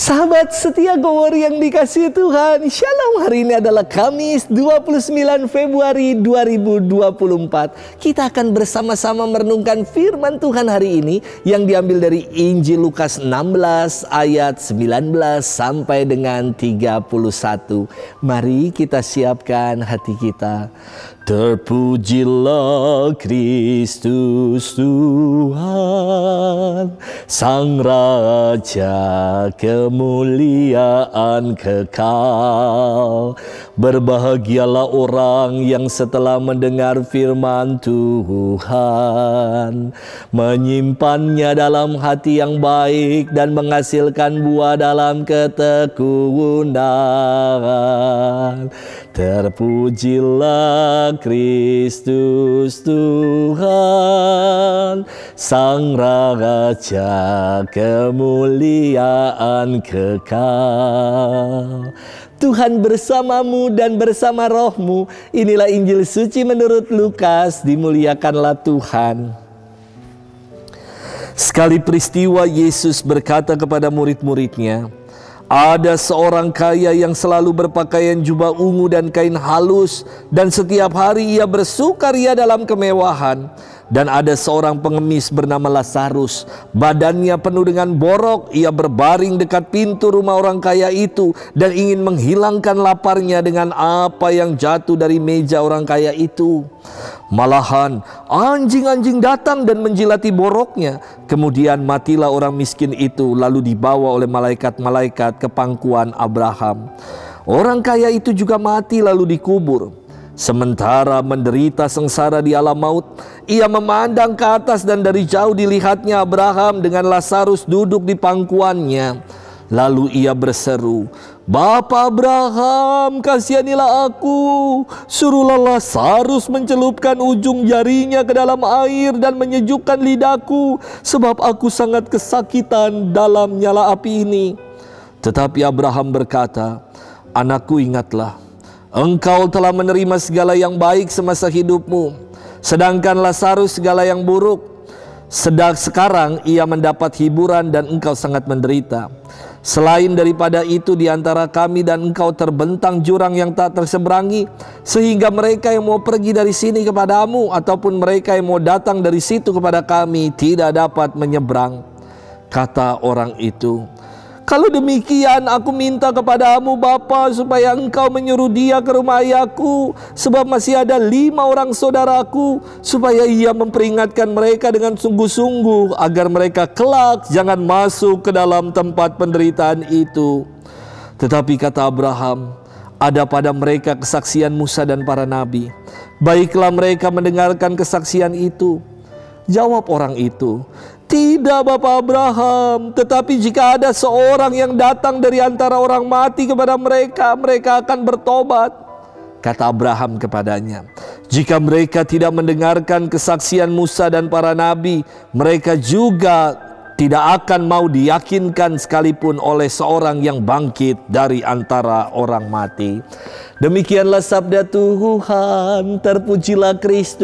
Sahabat setia Gowor yang dikasihi Tuhan, Shalom. Hari ini adalah Kamis 29 Februari 2024. Kita akan bersama-sama merenungkan firman Tuhan hari ini yang diambil dari Injil Lukas 16 ayat 19 sampai dengan 31. Mari kita siapkan hati kita. Terpujilah Kristus Tuhan, Sang Raja kemuliaan kekal. Berbahagialah orang yang setelah mendengar firman Tuhan, menyimpannya dalam hati yang baik dan menghasilkan buah dalam ketekunan. Terpujilah Kristus Tuhan, Sang Raja kemuliaan kekal. Tuhan bersamamu dan bersama rohmu. Inilah Injil suci menurut Lukas. Dimuliakanlah Tuhan. Sekali peristiwa Yesus berkata kepada murid-muridnya, ada seorang kaya yang selalu berpakaian jubah ungu dan kain halus, dan setiap hari ia bersukaria dalam kemewahan. Dan ada seorang pengemis bernama Lazarus, badannya penuh dengan borok. Ia berbaring dekat pintu rumah orang kaya itu dan ingin menghilangkan laparnya dengan apa yang jatuh dari meja orang kaya itu. Malahan anjing-anjing datang dan menjilati boroknya. Kemudian matilah orang miskin itu, lalu dibawa oleh malaikat-malaikat ke pangkuan Abraham. Orang kaya itu juga mati lalu dikubur. Sementara menderita sengsara di alam maut, ia memandang ke atas dan dari jauh dilihatnya Abraham dengan Lazarus duduk di pangkuannya. Lalu ia berseru, "Bapa Abraham, kasihanilah aku. Suruhlah Lazarus mencelupkan ujung jarinya ke dalam air dan menyejukkan lidahku, sebab aku sangat kesakitan dalam nyala api ini." Tetapi Abraham berkata, "Anakku, ingatlah, engkau telah menerima segala yang baik semasa hidupmu, sedangkan Lazarus segala yang buruk. Sekarang ia mendapat hiburan dan engkau sangat menderita. Selain daripada itu, di antara kami dan engkau terbentang jurang yang tak terseberangi, sehingga mereka yang mau pergi dari sini kepadamu ataupun mereka yang mau datang dari situ kepada kami tidak dapat menyeberang." Kata orang itu, "Kalau demikian aku minta kepadamu Bapa, supaya engkau menyuruh dia ke rumah ayahku, sebab masih ada 5 orang saudaraku, supaya ia memperingatkan mereka dengan sungguh-sungguh, agar mereka kelak jangan masuk ke dalam tempat penderitaan itu." Tetapi kata Abraham, "Ada pada mereka kesaksian Musa dan para nabi. Baiklah mereka mendengarkan kesaksian itu." Jawab orang itu, "Tidak, Bapak Abraham, tetapi jika ada seorang yang datang dari antara orang mati kepada mereka, mereka akan bertobat." Kata Abraham kepadanya, "Jika mereka tidak mendengarkan kesaksian Musa dan para nabi, mereka juga tidak akan mau diyakinkan sekalipun oleh seorang yang bangkit dari antara orang mati." Demikianlah sabda Tuhan. Terpujilah Kristus.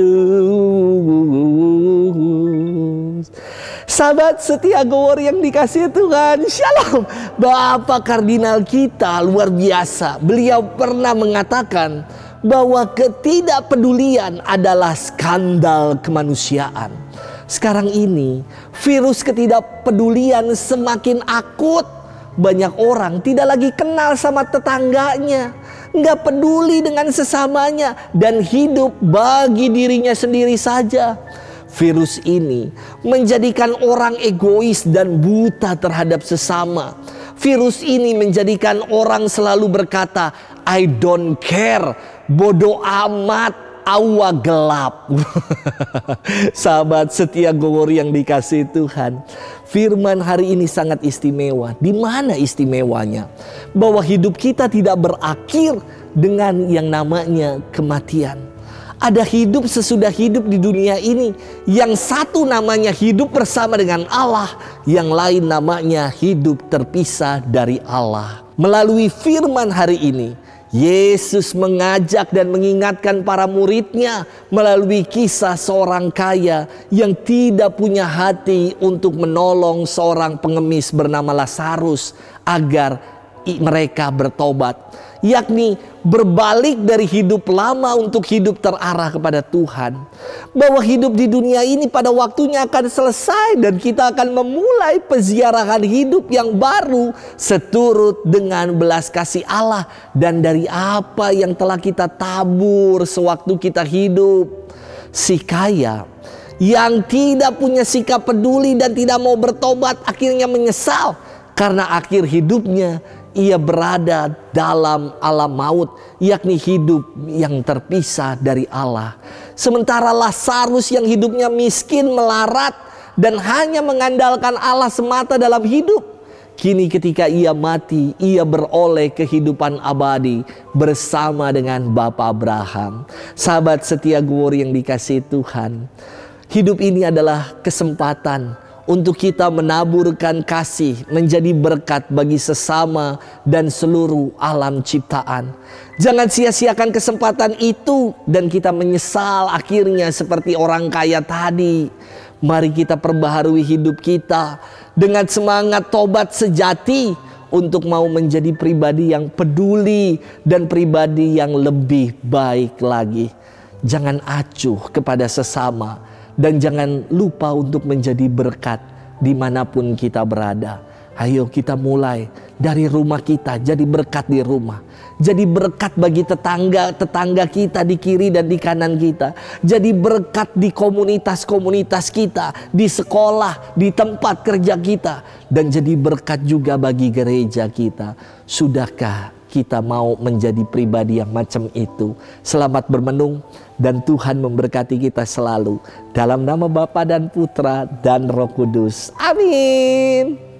Sahabat setia Gowor yang dikasihi Tuhan, Shalom. Bapak Kardinal kita luar biasa. Beliau pernah mengatakan bahwa ketidakpedulian adalah skandal kemanusiaan. Sekarang ini virus ketidakpedulian semakin akut. Banyak orang tidak lagi kenal sama tetangganya, nggak peduli dengan sesamanya, dan hidup bagi dirinya sendiri saja. Virus ini menjadikan orang egois dan buta terhadap sesama. Virus ini menjadikan orang selalu berkata, "I don't care, bodoh amat, awa gelap." Sahabat setia Gowor yang dikasihi Tuhan, firman hari ini sangat istimewa. Di mana istimewanya? Bahwa hidup kita tidak berakhir dengan yang namanya kematian. Ada hidup sesudah hidup di dunia ini. Yang satu namanya hidup bersama dengan Allah, yang lain namanya hidup terpisah dari Allah. Melalui firman hari ini, Yesus mengajak dan mengingatkan para muridnya melalui kisah seorang kaya yang tidak punya hati untuk menolong seorang pengemis bernama Lazarus agar mereka bertobat, yakni berbalik dari hidup lama untuk hidup terarah kepada Tuhan. Bahwa hidup di dunia ini pada waktunya akan selesai dan kita akan memulai peziarahan hidup yang baru seturut dengan belas kasih Allah dan dari apa yang telah kita tabur sewaktu kita hidup. Si kaya yang tidak punya sikap peduli dan tidak mau bertobat akhirnya menyesal karena akhir hidupnya ia berada dalam alam maut, yakni hidup yang terpisah dari Allah. Sementara Lazarus yang hidupnya miskin, melarat, dan hanya mengandalkan Allah semata dalam hidup, kini ketika ia mati, ia beroleh kehidupan abadi bersama dengan Bapa Abraham. Sahabat setia Gumur yang dikasihi Tuhan, hidup ini adalah kesempatan untuk kita menaburkan kasih menjadi berkat bagi sesama dan seluruh alam ciptaan. Jangan sia-siakan kesempatan itu dan kita menyesal akhirnya seperti orang kaya tadi. Mari kita perbaharui hidup kita dengan semangat tobat sejati untuk mau menjadi pribadi yang peduli dan pribadi yang lebih baik lagi. Jangan acuh kepada sesama. Dan jangan lupa untuk menjadi berkat dimanapun kita berada. Ayo kita mulai dari rumah kita, jadi berkat di rumah. Jadi berkat bagi tetangga kita di kiri dan di kanan kita. Jadi berkat di komunitas-komunitas kita, di sekolah, di tempat kerja kita. Dan jadi berkat juga bagi gereja kita. Sudahkah kita mau menjadi pribadi yang macam itu? Selamat bermenung dan Tuhan memberkati kita selalu. Dalam nama Bapa dan Putra dan Roh Kudus. Amin.